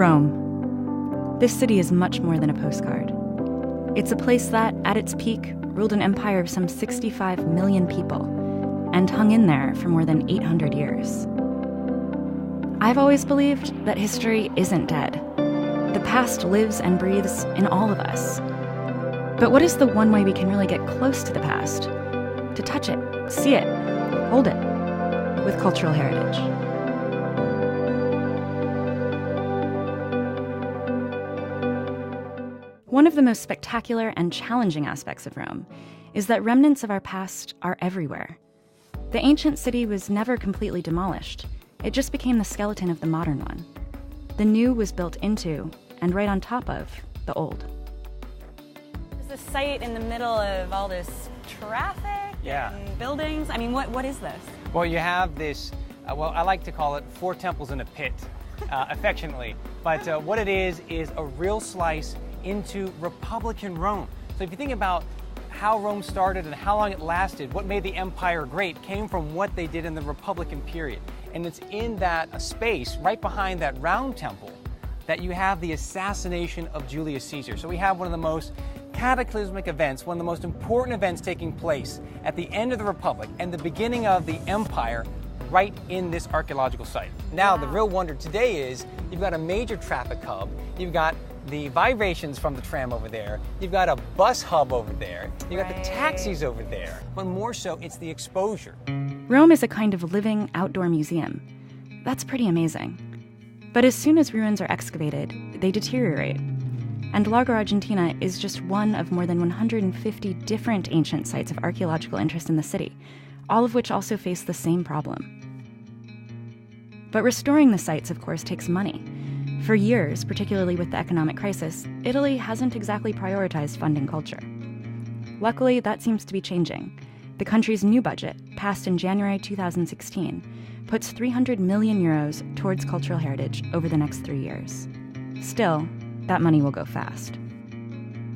Rome. This city is much more than a postcard. It's a place that, at its peak, ruled an empire of some 65 million people and hung in there for more than 800 years. I've always believed that history isn't dead. The past lives and breathes in all of us. But what is the one way we can really get close to the past? To touch it, see it, hold it, with cultural heritage. One of the most spectacular and challenging aspects of Rome is that remnants of our past are everywhere. The ancient city was never completely demolished. It just became the skeleton of the modern one. The new was built into, and right on top of, the old. There's this site in the middle of all this traffic and buildings. I mean, what is this? Well, you have this, I like to call it 4 temples in a pit, affectionately. But what it is a real slice into Republican Rome. So if you think about how Rome started and how long it lasted, what made the empire great came from what they did in the Republican period. And it's in that space, right behind that round temple, that you have the assassination of Julius Caesar. So we have one of the most cataclysmic events, one of the most important events taking place at the end of the Republic and the beginning of the empire right in this archaeological site. Now, the real wonder today is you've got a major traffic hub, you've got the vibrations from the tram over there, you've got a bus hub over there, you've got the taxis over there, but more so, it's the exposure. Rome is a kind of living outdoor museum. That's pretty amazing. But as soon as ruins are excavated, they deteriorate. And Largo Argentina is just one of more than 150 different ancient sites of archaeological interest in the city, all of which also face the same problem. But restoring the sites, of course, takes money. For years, particularly with the economic crisis, Italy hasn't exactly prioritized funding culture. Luckily, that seems to be changing. The country's new budget, passed in January 2016, puts 300 million euros towards cultural heritage over the next 3 years. Still, that money will go fast.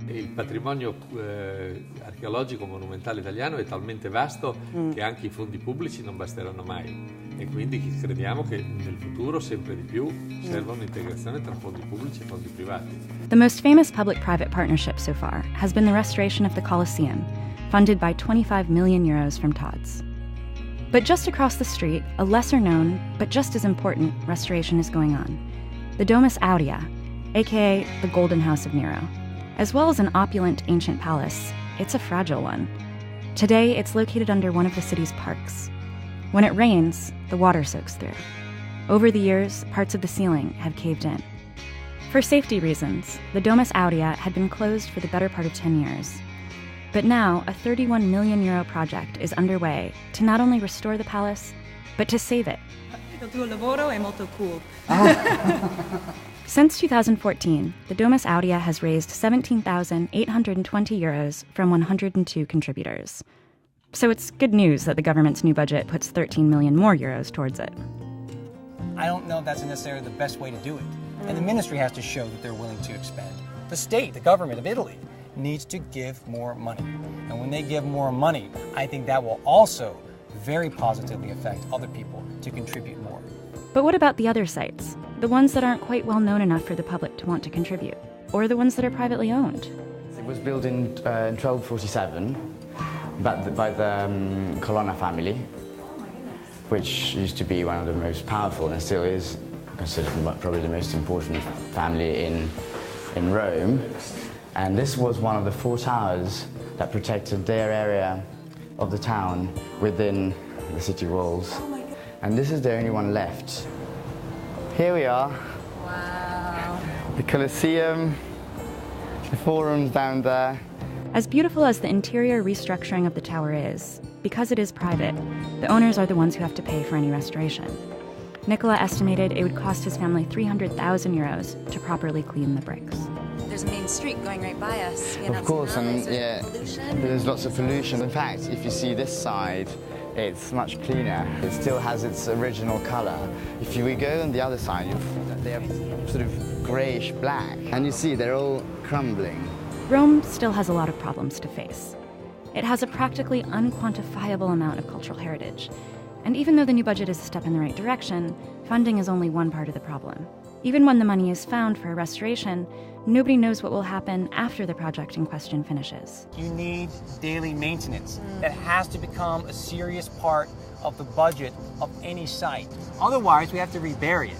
Il patrimonio archeologico monumentale italiano è talmente vasto che anche I fondi pubblici non basteranno mai e quindi crediamo che nel futuro sempre di più serva un'integrazione tra fondi pubblici e fondi privati. The most famous public-private partnership so far has been the restoration of the Colosseum, funded by 25 million euros from TODS. But just across the street, a lesser-known, but just as important, restoration is going on. The Domus Aurea, aka the Golden House of Nero. As well as an opulent ancient palace, it's a fragile one. Today, it's located under one of the city's parks. When it rains, the water soaks through. Over the years, parts of the ceiling have caved in. For safety reasons, the Domus Aurea had been closed for the better part of 10 years. But now, a 31 million euro project is underway to not only restore the palace, but to save it. Il tuo lavoro è molto cool. Since 2014, the Domus Aurea has raised 17,820 euros from 102 contributors. So it's good news that the government's new budget puts 13 million more euros towards it. I don't know if that's necessarily the best way to do it. And the ministry has to show that they're willing to expend. The state, the government of Italy, needs to give more money. And when they give more money, I think that will also very positively affect other people to contribute more. But what about the other sites? The ones that aren't quite well known enough for the public to want to contribute? Or the ones that are privately owned? It was built in 1247 by the Colonna family, which used to be one of the most powerful and still is considered probably the most important family in Rome. And this was one of the 4 towers that protected their area of the town within the city walls. And this is the only one left. Here we are. Wow. The Colosseum, the forums down there. As beautiful as the interior restructuring of the tower is, because it is private, the owners are the ones who have to pay for any restoration. Nicola estimated it would cost his family 300,000 euros to properly clean the bricks. There's a main street going right by us. Of course, and there's lots of pollution. In fact, if you see this side, it's much cleaner. It still has its original color. If we go on the other side, they're sort of grayish black, and you see they're all crumbling. Rome still has a lot of problems to face. It has a practically unquantifiable amount of cultural heritage, And even though the new budget is a step in the right direction, funding is only one part of the problem. Even when the money is found for a restoration, nobody knows what will happen after the project in question finishes. You need daily maintenance. That has to become a serious part of the budget of any site. Otherwise, we have to rebury it.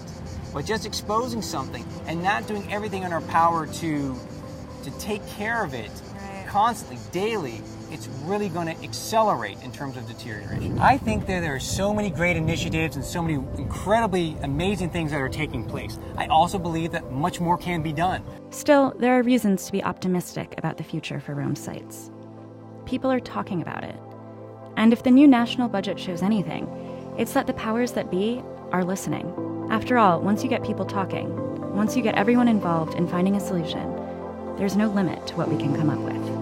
But just exposing something and not doing everything in our power to take care of it constantly, daily, it's really going to accelerate in terms of deterioration. I think that there are so many great initiatives and so many incredibly amazing things that are taking place. I also believe that much more can be done. Still, there are reasons to be optimistic about the future for Rome sites. People are talking about it. And if the new national budget shows anything, it's that the powers that be are listening. After all, once you get people talking, once you get everyone involved in finding a solution, there's no limit to what we can come up with.